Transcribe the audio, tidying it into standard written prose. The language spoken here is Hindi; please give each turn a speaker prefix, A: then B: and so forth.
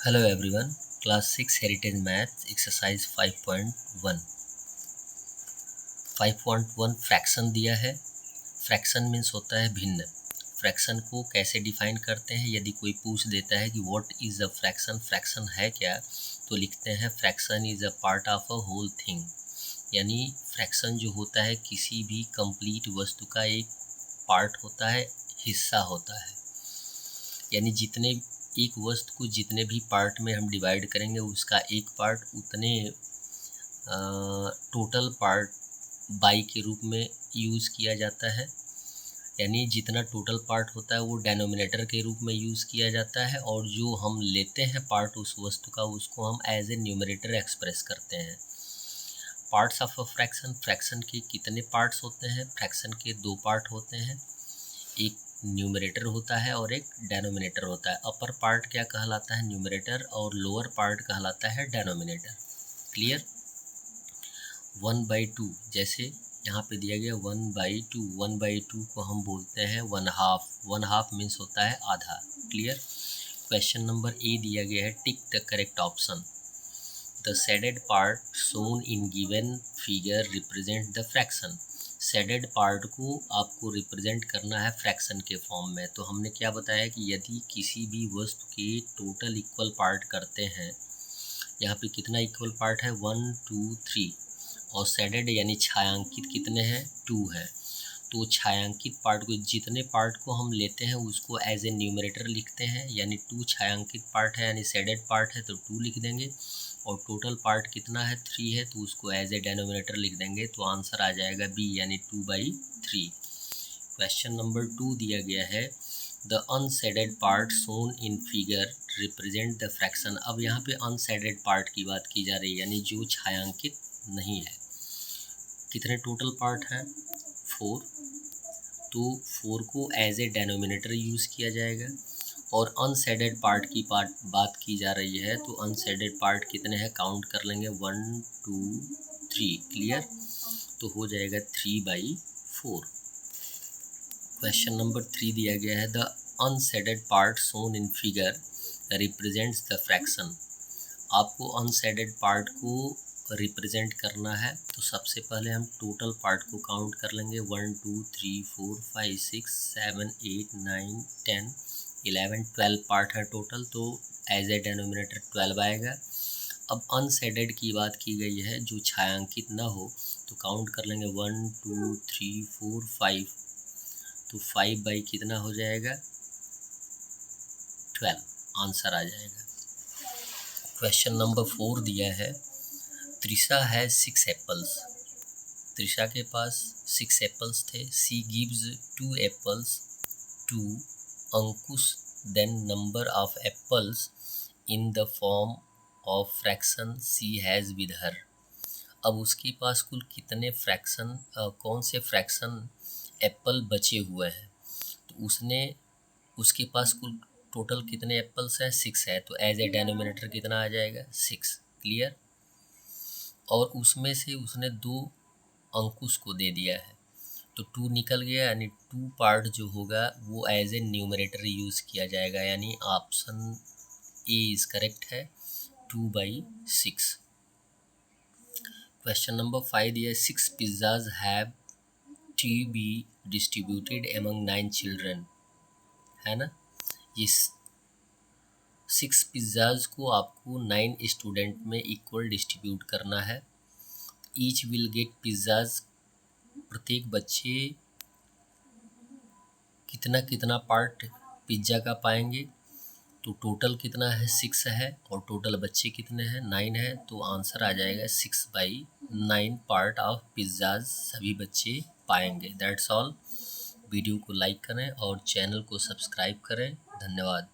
A: Hello everyone, class 6 Heritage Maths exercise 5.1 fraction दिया है। फ्रैक्शन मीन्स होता है भिन्न। फ्रैक्शन को कैसे डिफाइन करते हैं? यदि कोई पूछ देता है कि what is a fraction, fraction है क्या, तो लिखते हैं fraction is a part of a whole thing. यानी फ्रैक्शन जो होता है किसी भी कंप्लीट वस्तु का एक पार्ट होता है, हिस्सा होता है। यानी जितने एक वस्तु को जितने भी पार्ट में हम डिवाइड करेंगे उसका एक पार्ट उतने टोटल पार्ट बाई के रूप में यूज़ किया जाता है। यानी जितना टोटल पार्ट होता है वो डेनोमिनेटर के रूप में यूज़ किया जाता है, और जो हम लेते हैं पार्ट उस वस्तु का उसको हम एज ए न्यूमरेटर एक्सप्रेस करते हैं। Parts of a fraction, fraction के कितने पार्ट्स होते हैं? फ्रैक्शन के दो पार्ट होते हैं, एक न्यूमरेटर होता है और एक डेनोमिनेटर होता है। अपर पार्ट क्या कहलाता है? न्यूमरेटर, और लोअर पार्ट कहलाता है डेनोमिनेटर। क्लियर? 1/2 जैसे यहाँ पे दिया गया 1/2, 1/2 को हम बोलते हैं 1/2। 1/2 मीन्स होता है आधा। क्लियर? क्वेश्चन नंबर ए दिया गया है, tick the correct option. The shaded part shown in given figure represent the fraction. Shaded part को आपको रिप्रेजेंट करना है फ्रैक्शन के फॉर्म में। तो हमने क्या बताया कि यदि किसी भी वस्तु के टोटल इक्वल पार्ट करते हैं, यहाँ पे कितना इक्वल पार्ट है? 1 2 3, और शेडेड यानी छायांकित कितने हैं? 2 है। तो छायांकित पार्ट को, जितने पार्ट को हम लेते हैं उसको एज ए न्यूमरेटर लिखते हैं। यानी 2 छायांकित पार्ट है यानी शेडेड पार्ट है तो 2 लिख देंगे, और टोटल पार्ट कितना है? 3 है, तो उसको एज ए डेनोमिनेटर लिख देंगे। तो आंसर आ जाएगा बी यानी 2/3। क्वेश्चन नंबर 2 दिया गया है, the unshielded part shown in figure represent the fraction. अब यहाँ पे अनशेडेड पार्ट की बात की जा रही है, यानी जो छायांकित नहीं है। कितने टोटल पार्ट हैं? 4। तो 4 को एज ए डेनोमिनेटर यूज़ किया जाएगा। और अनशेडेड पार्ट की बात की जा रही है, तो अनशेडेड पार्ट कितने हैं? काउंट कर लेंगे 1 2 3। क्लियर? तो हो जाएगा 3/4। क्वेश्चन नंबर 3 दिया गया है, the unshielded part shown in figure represents the fraction. आपको अनशेडेड पार्ट को रिप्रेजेंट करना है, तो सबसे पहले हम टोटल पार्ट को काउंट कर लेंगे। 1 2 3 4 5 6 7 8 9 10 11 12 पार्ट है टोटल, तो एज ए डेनोमिनेटर 12 आएगा। अब अनशेडेड की बात की गई है, जो छायांकित ना हो, तो काउंट कर लेंगे 1 2 3 4 5, तो 5 बाई कितना हो जाएगा? 12। आंसर आ जाएगा। क्वेश्चन नंबर 4 दिया है, त्रिशा है 6 एप्पल्स। त्रिशा के पास 6 एप्पल्स थे। She gives 2 apples to Ankush, then number of apples in the form of fraction she has with her. अब उसके पास कुल कितने फ्रैक्शन, कौन से फ्रैक्शन एप्पल बचे हुए हैं? तो उसके पास कुल टोटल कितने एप्पल्स हैं? 6 है, तो एज ए डेनोमिनेटर कितना आ जाएगा? 6। क्लियर? और उसमें से उसने 2 अंकुश को दे दिया है, तो 2 निकल गया, यानी 2 पार्ट जो होगा वो एज ए न्यूमरेटर यूज़ किया जाएगा। यानी ऑप्शन ए इज़ करेक्ट है, 2/6। क्वेश्चन नंबर 5 दिया, 6 pizzas have to be distributed among 9 children. है ना? ये 6 पिज़्ज़ाज को आपको 9 स्टूडेंट में इक्वल डिस्ट्रीब्यूट करना है। ईच विल गेट पिज़्ज़ाज, प्रत्येक बच्चे कितना कितना पार्ट पिज़्ज़ा का पाएंगे। तो टोटल कितना है? 6 है, और टोटल बच्चे कितने हैं? 9 है, तो आंसर आ जाएगा 6/9 पार्ट ऑफ पिज़्ज़ाज सभी बच्चे पाएंगे। That's all. वीडियो को लाइक करें और चैनल को सब्सक्राइब करें। धन्यवाद।